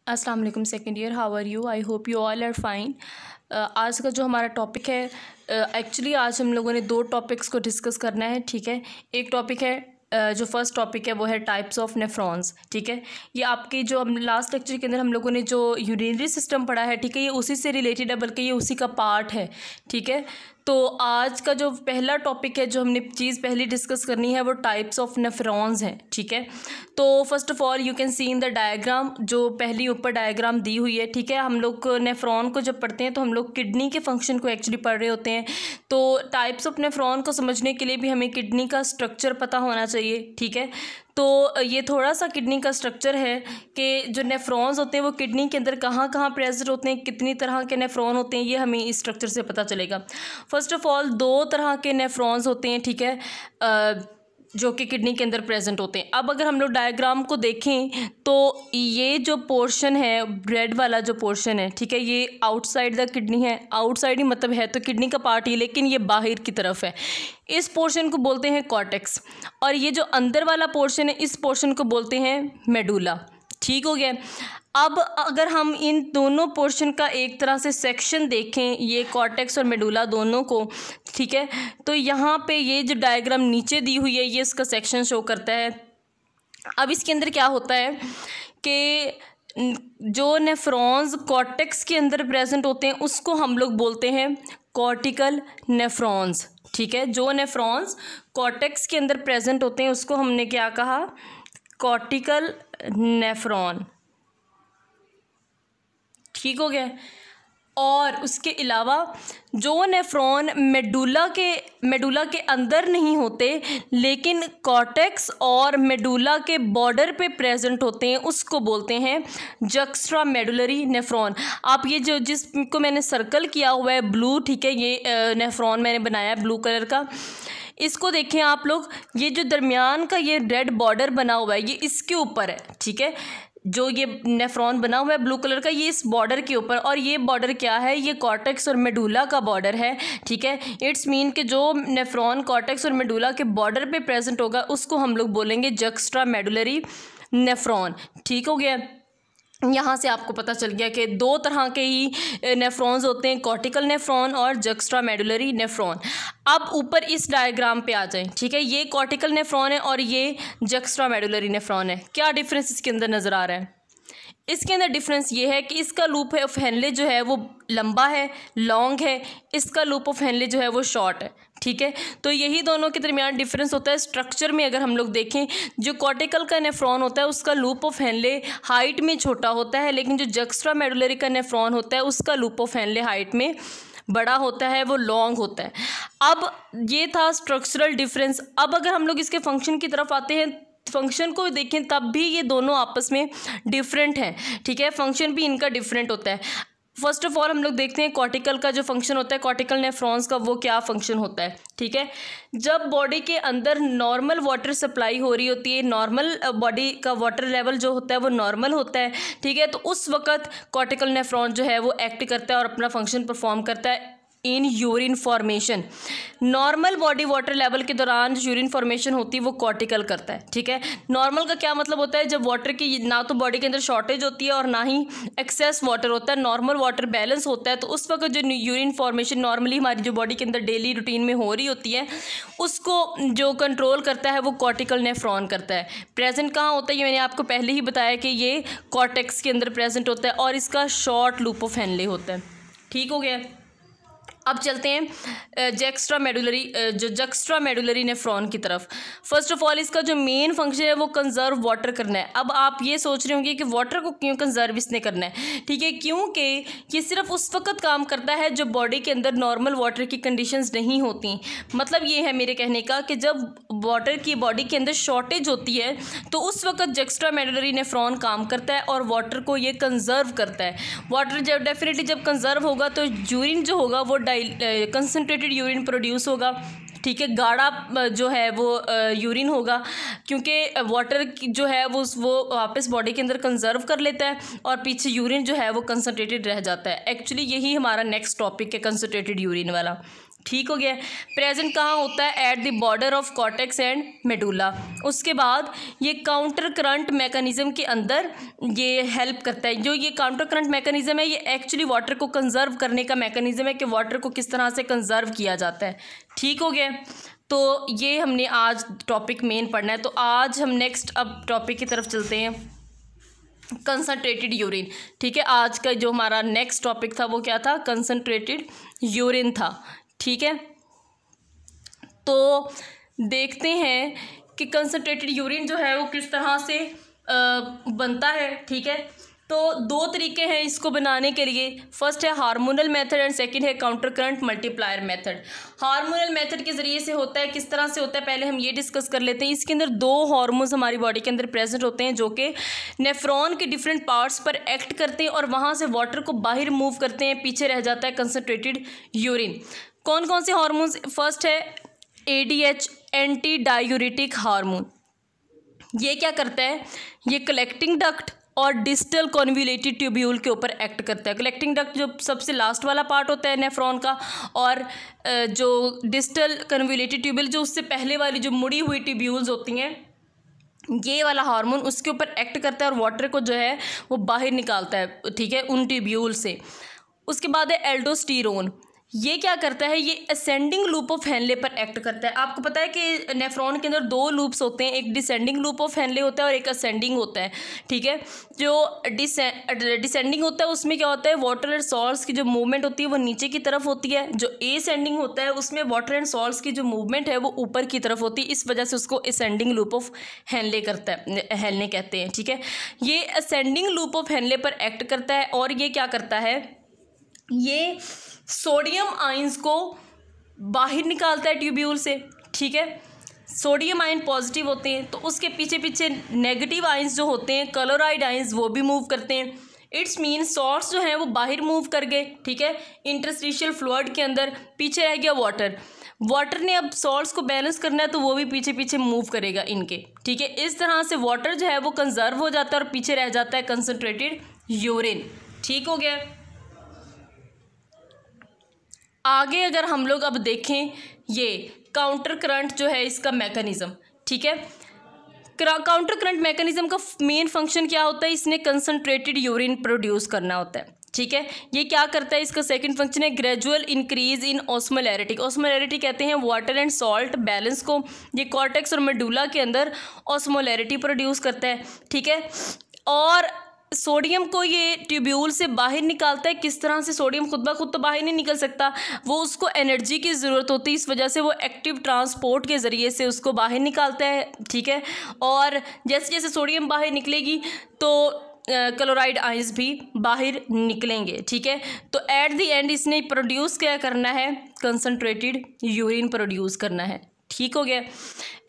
अस्सलाम वालेकुम second year, how are you? I hope you all are fine. आज का जो हमारा टॉपिक है, एक्चुअली आज हम लोगों ने दो टॉपिक्स को डिस्कस करना है। ठीक है, एक टॉपिक है जो फर्स्ट टॉपिक है वो है टाइप्स ऑफ नेफ्रॉन्स। ठीक है, ये आपके जो हम लास्ट लेक्चर के अंदर हम लोगों ने जो यूरिनरी सिस्टम पढ़ा है, ठीक है, ये उसी से रिलेटेड है, बल्कि ये उसी का पार्ट है। ठीक है, तो आज का जो पहला टॉपिक है, जो हमने चीज़ पहली डिस्कस करनी है, वो टाइप्स ऑफ नेफ्रॉन्स हैं। ठीक है, तो first of all you can see in the diagram, जो पहली ऊपर डायग्राम दी हुई है। ठीक है, हम लोग नेफ्रॉन को जब पढ़ते हैं तो हम लोग किडनी के फंक्शन को एक्चुअली पढ़ रहे होते हैं। तो टाइप्स ऑफ नेफ्रॉन को समझने के लिए भी हमें किडनी का स्ट्रक्चर पता होना चाहिए। ठीक है, तो ये थोड़ा सा किडनी का स्ट्रक्चर है कि जो नेफ्रॉन्स होते हैं वो किडनी के अंदर कहाँ कहाँ प्रेजेंट होते हैं, कितनी तरह के नेफ्रॉन होते हैं, ये हमें इस स्ट्रक्चर से पता चलेगा। फर्स्ट ऑफ ऑल दो तरह के नेफ्रॉन्स होते हैं। ठीक है, जो कि किडनी के अंदर प्रेजेंट होते हैं। अब अगर हम लोग डायग्राम को देखें तो ये जो पोर्शन है, रेड वाला जो पोर्शन है, ठीक है, ये आउटसाइड द किडनी है। आउटसाइड ही मतलब है तो किडनी का पार्ट ही, लेकिन ये बाहर की तरफ है। इस पोर्शन को बोलते हैं कॉर्टेक्स, और ये जो अंदर वाला पोर्शन है, इस पोर्शन को बोलते हैं मेडुला। ठीक हो गया। अब अगर हम इन दोनों पोर्शन का एक तरह से सेक्शन देखें, ये कॉर्टेक्स और मेडुला दोनों को, ठीक है, तो यहाँ पे ये जो डायग्राम नीचे दी हुई है, ये इसका सेक्शन शो करता है। अब इसके अंदर क्या होता है कि जो नेफ्रॉन्स कॉर्टेक्स के अंदर प्रेजेंट होते हैं उसको हम लोग बोलते हैं कॉर्टिकल नेफ्रॉन्स। ठीक है, जो नेफ्रॉन्स कॉर्टेक्स के अंदर प्रेजेंट होते हैं उसको हमने क्या कहा? Cortical nephron. ठीक हो गया। और उसके अलावा जो नेफ्रॉन मेडुला के अंदर नहीं होते, लेकिन कॉर्टेक्स और मेडुला के बॉर्डर पे प्रेजेंट होते हैं, उसको बोलते हैं जक्स्ट्रा मेडुलरी नेफ्रॉन। आप ये जो जिसको मैंने सर्कल किया हुआ है ब्लू, ठीक है, ये नेफ्रॉन मैंने बनाया है ब्लू कलर का। इसको देखें आप लोग, ये जो दरमियान का ये रेड बॉर्डर बना हुआ है, ये इसके ऊपर है। ठीक है, जो ये नेफ्रॉन बना हुआ है ब्लू कलर का, ये इस बॉर्डर के ऊपर, और ये बॉर्डर क्या है? ये कॉर्टेक्स और मेडुला का बॉर्डर है। ठीक है, इट्स मीन कि जो नेफ्रॉन कॉर्टेक्स और मेडुला के बॉर्डर पे प्रेजेंट होगा उसको हम लोग बोलेंगे जक्स्ट्रा मेडुलरी नेफ्रॉन। ठीक हो गया। यहाँ से आपको पता चल गया कि दो तरह के ही नेफ्रॉन्स होते हैं, कॉर्टिकल नेफ्रॉन और जक्स्ट्रा मेडुलरी नेफ्रॉन। अब ऊपर इस डायग्राम पे आ जाएं। ठीक है, ये कॉर्टिकल नेफ्रॉन है और ये जक्स्ट्रा मेडुलरी नेफ्रॉन है। क्या डिफरेंस इसके अंदर नज़र आ रहा है? इसके अंदर डिफरेंस ये है कि इसका लूप ऑफ हेनले जो है वो लंबा है, लॉन्ग है, इसका लूप ऑफ हेनले जो है वो शॉर्ट है। ठीक है, तो यही दोनों के दरमियान डिफरेंस होता है स्ट्रक्चर में। अगर हम लोग देखें, जो कॉर्टिकल का नेफ्रॉन होता है उसका लूप ऑफ हेनले हाइट में छोटा होता है, लेकिन जो जक्स्ट्रा मेडुलरी का नेफ्रॉन होता है उसका लूप ऑफ हेनले हाइट में बड़ा होता है, वो लॉन्ग होता है। अब ये था स्ट्रक्चरल डिफरेंस। अब अगर हम लोग इसके फंक्शन की तरफ आते हैं, फंक्शन को देखें, तब भी ये दोनों आपस में डिफरेंट हैं। ठीक है, फंक्शन भी इनका डिफरेंट होता है। फर्स्ट ऑफ ऑल हम लोग देखते हैं कॉर्टिकल का जो फंक्शन होता है, कॉर्टिकल नेफ्रॉन्स का, वो क्या फंक्शन होता है। ठीक है, जब बॉडी के अंदर नॉर्मल वाटर सप्लाई हो रही होती है, नॉर्मल बॉडी का वाटर लेवल जो होता है वो नॉर्मल होता है। ठीक है, तो उस वक्त कॉर्टिकल नेफ्रॉन जो है वो एक्ट करता है और अपना फंक्शन परफॉर्म करता है in urine formation. Normal body water level के दौरान जो यूरिन फॉर्मेशन होती है वो कॉर्टिकल करता है। ठीक है, नॉर्मल का क्या मतलब होता है? जब वाटर की ना तो बॉडी के अंदर शॉर्टेज होती है और ना ही एक्सेस वाटर होता है, नॉर्मल वाटर बैलेंस होता है, तो उस वक्त जो यूरिन फॉर्मेशन नॉर्मली हमारी जो बॉडी के अंदर डेली रूटीन में हो रही होती है, उसको जो कंट्रोल करता है वो कॉर्टिकल नेफ्रॉन करता है। प्रेजेंट कहाँ होता है? ये मैंने आपको पहले ही बताया कि ये कॉर्टेक्स के अंदर प्रेजेंट होता है और इसका शॉर्ट लूप ऑफ हेनले होता है। ठीक हो गया। अब चलते हैं जक्स्ट्रा मेडुलरी नेफ्रॉन की तरफ। फर्स्ट ऑफ ऑल इसका जो मेन फंक्शन है वो कंजर्व वाटर करना है। अब आप ये सोच रहे होंगे कि वाटर को क्यों कंजर्व इसने करना है? ठीक है, क्योंकि ये सिर्फ उस वक्त काम करता है जब बॉडी के अंदर नॉर्मल वाटर की कंडीशंस नहीं होती। मतलब ये है मेरे कहने का कि जब वाटर की बॉडी के अंदर शॉर्टेज होती है तो उस वक्त जक्स्ट्रा मेडुलरी नेफ्रॉन काम करता है और वाटर को ये कंजर्व करता है। वाटर जब डेफिनेटली जब कंजर्व होगा तो यूरिन जो होगा वो कंसनट्रेटेड यूरिन प्रोड्यूस होगा। ठीक है, गाढ़ा जो है वो यूरिन होगा, क्योंकि वाटर जो है वो वापस बॉडी के अंदर कंजर्व कर लेता है और पीछे यूरिन जो है वो कंसनट्रेटेड रह जाता है। एक्चुअली यही हमारा नेक्स्ट टॉपिक है, कंसनट्रेटेड यूरिन वाला। ठीक हो गया। प्रेजेंट कहाँ होता है? At the border of cortex and medulla. उसके बाद ये काउंटर करंट मैकेनिज्म के अंदर ये हेल्प करता है। जो ये काउंटर करंट मैकेनिज्म है ये एक्चुअली वाटर को कंजर्व करने का मैकेनिज्म है कि वाटर को किस तरह से कंजर्व किया जाता है। ठीक हो गया। तो ये हमने आज टॉपिक मेन पढ़ना है। तो आज हम नेक्स्ट अब टॉपिक की तरफ चलते हैं, कंसनट्रेटेड यूरिन। ठीक है, आज का जो हमारा नेक्स्ट टॉपिक था वो क्या था? कंसनट्रेटेड यूरिन था। ठीक है, तो देखते हैं कि कंसनट्रेटेड यूरिन जो है वो किस तरह से बनता है। ठीक है, तो दो तरीके हैं इसको बनाने के लिए। फर्स्ट है हार्मोनल मेथड एंड सेकंड है counter current multiplier method. Hormonal method के ज़रिए से होता है, किस तरह से होता है पहले हम ये डिस्कस कर लेते हैं। इसके अंदर दो हार्मोन्स हमारी बॉडी के अंदर प्रेजेंट होते हैं जो कि नेफ्रॉन के डिफरेंट पार्ट्स पर एक्ट करते हैं और वहाँ से वाटर को बाहर मूव करते हैं, पीछे रह जाता है कंसनट्रेटेड यूरिन। कौन कौन से हार्मोन्स? फर्स्ट है ADH, एंटी डायूरेटिक हार्मोन। ये क्या करता है? ये कलेक्टिंग डक्ट और डिस्टल कॉन्वुलेटेड ट्यूब्यूल के ऊपर एक्ट करता है। कलेक्टिंग डक्ट जो सबसे लास्ट वाला पार्ट होता है नेफ्रॉन का, और जो डिस्टल कॉन्वुलेटेड ट्यूब्यूल जो उससे पहले वाली जो मुड़ी हुई ट्यूब्यूल्स होती हैं, ये वाला हार्मोन उसके ऊपर एक्ट करता है और वाटर को जो है वो बाहर निकालता है। ठीक है, उन ट्यूब्यूल से। उसके बाद है एल्डोस्टेरोन। ये क्या करता है? ये असेंडिंग लूप ऑफ हेनले पर एक्ट करता है। आपको पता है कि नेफ्रॉन के अंदर दो लूप्स होते हैं, एक डिसेंडिंग लूप ऑफ हेनले होता है और एक असेंडिंग होता है। ठीक है, जो डिसेंडिंग होता है उसमें क्या होता है? वाटर एंड सॉल्ट्स की जो मूवमेंट होती है वो नीचे की तरफ होती है। जो असेंडिंग होता है उसमें वाटर एंड सॉल्ट्स की जो मूवमेंट है वो ऊपर की तरफ होती है। इस वजह से उसको असेंडिंग लूप ऑफ हेनले करता है, हेनले कहते हैं। ठीक है, ये असेंडिंग लूप ऑफ हेनले पर एक्ट करता है और ये क्या करता है? ये सोडियम आयंस को बाहर निकालता है ट्यूब्यूल से। ठीक है, सोडियम आयन पॉजिटिव होते हैं तो उसके पीछे पीछे नेगेटिव आयंस जो होते हैं, क्लोराइड आयंस, वो भी मूव करते हैं। इट्स मीन सॉल्ट्स जो हैं वो बाहर मूव कर गए। ठीक है, इंटरस्टिशियल फ्लूइड के अंदर पीछे रह गया वाटर। वाटर ने अब सॉल्ट्स को बैलेंस करना है तो वो भी पीछे पीछे मूव करेगा इनके। ठीक है, इस तरह से वाटर जो है वो कंजर्व हो जाता है और पीछे रह जाता है कंसनट्रेटेड यूरिन। ठीक हो गया। आगे अगर हम लोग अब देखें ये काउंटर करंट जो है इसका मैकेनिज्म। ठीक है, काउंटर करंट मैकेनिज्म का मेन फंक्शन क्या होता है? इसने कंसनट्रेटेड यूरिन प्रोड्यूस करना होता है। ठीक है, ये क्या करता है? इसका सेकंड फंक्शन है gradual increase in osmolarity. Osmolarity कहते हैं वाटर एंड सॉल्ट बैलेंस को। ये कॉर्टेक्स और मेडुला के अंदर ऑस्मोलैरिटी प्रोड्यूस करता है। ठीक है, और सोडियम को ये ट्यूब्यूल से बाहर निकालता है। किस तरह से? सोडियम खुद ब खुद तो बाहर नहीं निकल सकता, वो उसको एनर्जी की ज़रूरत होती है, इस वजह से वो एक्टिव ट्रांसपोर्ट के ज़रिए से उसको बाहर निकालता है। ठीक है, और जैसे जैसे सोडियम बाहर निकलेगी तो क्लोराइड आयंस भी बाहर निकलेंगे। ठीक है, तो एट द एंड इसने प्रोड्यूस क्या करना है? कंसनट्रेटेड यूरिन प्रोड्यूस करना है। ठीक हो गया।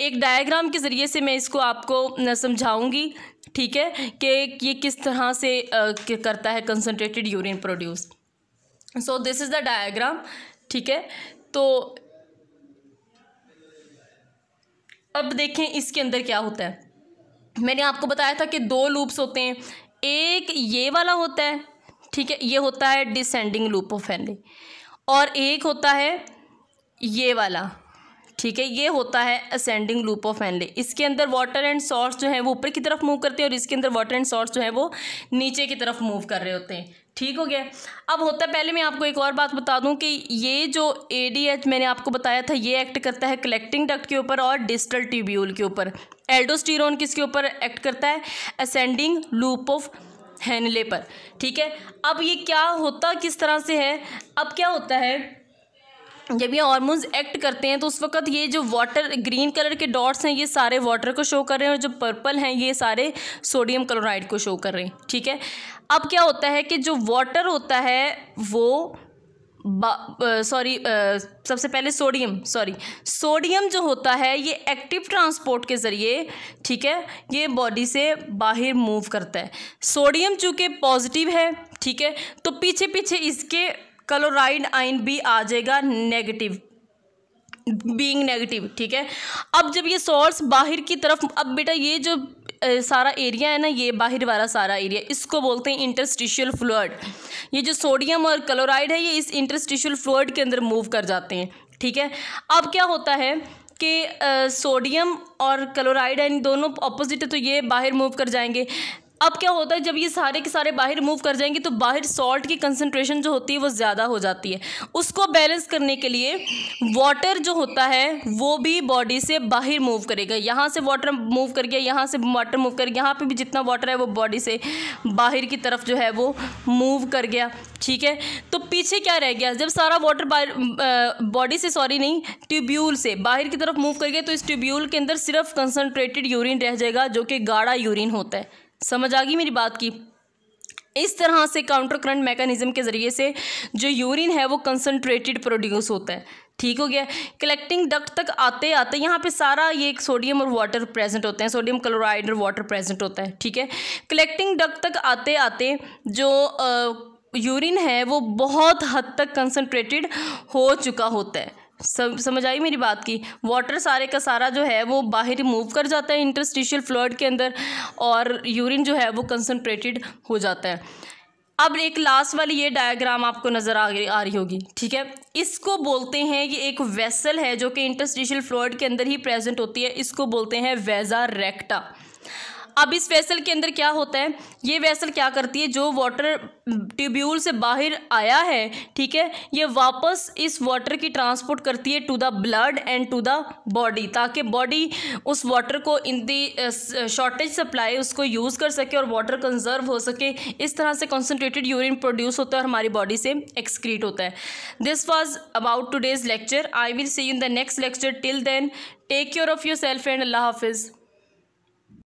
एक डायग्राम के ज़रिए से मैं इसको आपको समझाऊंगी। ठीक है, कि ये किस तरह से करता है concentrated urine produce. So this is the diagram. ठीक है, तो अब देखें इसके अंदर क्या होता है। मैंने आपको बताया था कि दो लूप्स होते हैं, एक ये वाला होता है। ठीक है, ये होता है डिसेंडिंग लूप ऑफ हेनले, और एक होता है ये वाला। ठीक है, ये होता है असेंडिंग लूप ऑफ हेनले। इसके अंदर वाटर एंड सॉल्ट्स जो है वो ऊपर की तरफ मूव करते हैं और इसके अंदर वाटर एंड सॉल्ट्स जो है वो नीचे की तरफ मूव कर रहे होते हैं। ठीक हो गया। अब होता है, पहले मैं आपको एक और बात बता दूं कि ये जो ADH मैंने आपको बताया था ये एक्ट करता है कलेक्टिंग डक्ट के ऊपर और डिस्टल ट्यूब्यूल के ऊपर। एल्डोस्टेरोन किसके ऊपर एक्ट करता है? असेंडिंग लूप ऑफ हेनले पर। ठीक है, अब ये क्या होता किस तरह से है? अब क्या होता है, जब ये हार्मोन्स एक्ट करते हैं तो उस वक्त ये जो वाटर ग्रीन कलर के डॉट्स हैं ये सारे वाटर को शो कर रहे हैं और जो पर्पल हैं ये सारे सोडियम क्लोराइड को शो कर रहे हैं। ठीक है, अब क्या होता है कि जो वाटर होता है वो सबसे पहले सोडियम जो होता है ये एक्टिव ट्रांसपोर्ट के ज़रिए, ठीक है, ये बॉडी से बाहर मूव करता है। सोडियम चूँकि पॉजिटिव है, ठीक है, तो पीछे पीछे इसके क्लोराइड आयन भी आ जाएगा नेगेटिव। बीइंग नेगेटिव, ठीक है। अब जब ये सॉल्ट्स बाहर की तरफ, अब बेटा ये जो सारा एरिया है ना, ये बाहर वाला सारा एरिया, इसको बोलते हैं इंटरस्टिशियल फ्लूइड। ये जो सोडियम और क्लोराइड है ये इस इंटरस्टिशियल फ्लूइड के अंदर मूव कर जाते हैं, ठीक है। अब क्या होता है कि सोडियम और क्लोराइड है, इन दोनों ऑपोजिट है, तो ये बाहर मूव कर जाएंगे। अब क्या होता है, जब ये सारे के सारे बाहर मूव कर जाएंगे तो बाहर सॉल्ट की कंसंट्रेशन जो होती है वो ज़्यादा हो जाती है। उसको बैलेंस करने के लिए वाटर जो होता है वो भी बॉडी से बाहर मूव करेगा। यहाँ से वाटर मूव कर गया, यहाँ से वाटर मूव कर गया, यहाँ पे भी जितना वाटर है वो बॉडी से बाहर की तरफ जो है वो मूव कर गया, ठीक है। तो पीछे क्या रह गया, जब सारा वाटर बॉडी से, सॉरी नहीं, ट्यूब्यूल से बाहर की तरफ मूव कर गया, तो इस ट्यूब्यूल के अंदर सिर्फ कंसनट्रेटेड यूरिन रह जाएगा जो कि गाढ़ा यूरिन होता है। समझ आ गई मेरी बात की। इस तरह से काउंटर करंट मैकेनिज्म के ज़रिए से जो यूरिन है वो कंसनट्रेटेड प्रोड्यूस होता है, ठीक हो गया। कलेक्टिंग डक्ट तक आते आते यहाँ पे सारा ये सोडियम और वाटर प्रेजेंट होते हैं, सोडियम क्लोराइड और वाटर प्रेजेंट होता है, ठीक है। कलेक्टिंग डक्ट तक आते आते जो यूरिन है वो बहुत हद तक कंसनट्रेटेड हो चुका होता है। समझ आई मेरी बात की। वाटर सारे का सारा जो है वो बाहर मूव कर जाता है इंटरस्टिशियल फ्लूइड के अंदर, और यूरिन जो है वो कंसनट्रेटेड हो जाता है। अब एक लास्ट वाली ये डायग्राम आपको नज़र आ रही होगी, ठीक है। इसको बोलते हैं, ये एक वेसल है जो कि इंटरस्टिशियल फ्लूइड के अंदर ही प्रेजेंट होती है, इसको बोलते हैं वेसा रेक्टा। अब इस वेसल के अंदर क्या होता है, ये वेसल क्या करती है, जो वाटर ट्यूब्यूल से बाहर आया है, ठीक है, ये वापस इस वाटर की ट्रांसपोर्ट करती है to the blood and to the body, ताकि बॉडी उस वाटर को इन दी शॉर्टेज सप्लाई उसको यूज़ कर सके और वाटर कंजर्व हो सके। इस तरह से कॉन्सेंट्रेटेड यूरिन प्रोड्यूस होता है और हमारी बॉडी से एक्सक्रीट होता है। This was about today's lecture. I will see you in the next lecture. Till then take care of your self and अल्लाह हाफिज़।